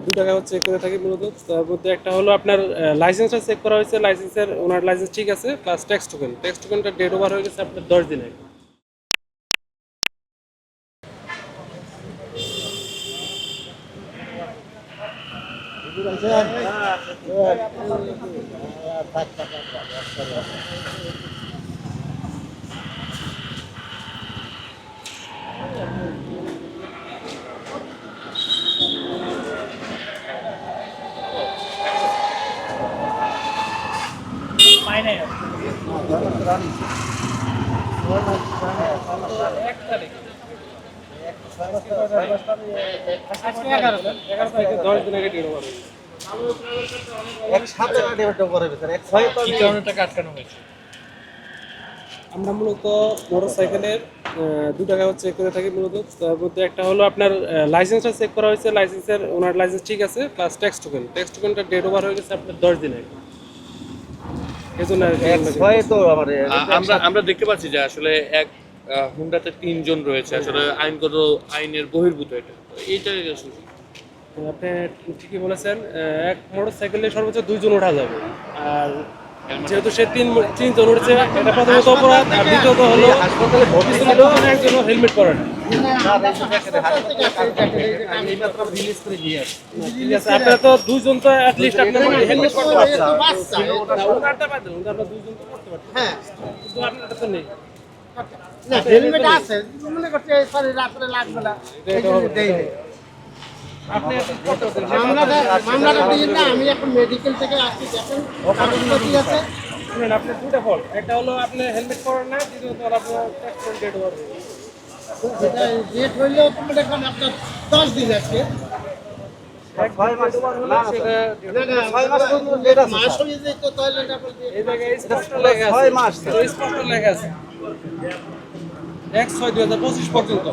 দুটা কাগজ চেক করে থাকি মূলত। তার মধ্যে একটা হলো আপনার লাইসেন্সটা চেক করা হয়েছে, লাইসেন্সের ওনার লাইসেন্স ঠিক আছে, প্লাস ট্যাক্স টোকেনটা ডেট ওভার হয়ে গেছে আপনার 10 দিন আগে। এক তারিখ, 11 তারিখে 10 দিন আগে ডেট ওভার হয়েছে। কি কারণে টাকা আটকানো হয়েছে? আমরা মূলত মোটরসাইকেলের দুটা কাগজ চেক করে থাকি মূলত। তার মধ্যে একটা হলো আপনার লাইসেন্সটা চেক করা হয়েছে, লাইসেন্সের ওনার লাইসেন্স ঠিক আছে, প্লাস ট্যাক্স টোকেনটা ডেট ওভার হয়ে গেছে আপনার 10 দিন আগে। এই জন্য আর কি আমরা আমরা দেখতে পাচ্ছি যে আসলে এক হুন্ডাতে 3 জন রয়েছে, আসলে আইনগত আইনের বহির্ভূত এটা, এইটা আসলে আপনি ঠিকই বলেছেন। এক মোটরসাইকেলে সর্বোচ্চ 2 জন ওঠা যাবে, আর যেহেতু সে তিনজন উঠেছে, এটা প্রথমত অপরাধ, আর দ্বিতীয়ত হলো পিছনে একজন হেলমেট পরে না। ঠিক আছে, আপনারা তো 2 জন তো অ্যাটলিস্ট আপনার হেলমেট করতে পারছেন। ওনারটা বাদ দেন, ওনারা 2 জন তো করতে পারছেন, হ্যাঁ কিন্তু আপনারটা তো নেই। না হেলমেট আছে মনে করছে সরি রাত্রে লাগবে না এই জন্য দেই নাই। আপনি এখন করতে পারছেন। মামলাটা দিই না, আমি এখন মেডিকেল থেকে আসছি, দেখেন কাগজপত্র আছে। শুনেন, আপনার দুটা ফল্ট, একটা হলো আপনি হেলমেট পরেন না, দ্বিতীয়ত হলো আপনার ট্যাক্স ডেট ওভার হয়ে গেছে। সেটা ডেট হইলেও তো মনে করেন আপনার 10 দিন আছে। মাস হয়ে যেত তাহলে এটা বলতে এই জায়গায় স্পষ্ট লেখা আছে, স্পষ্ট লেখা আছে 1/6/2025 পর্যন্ত।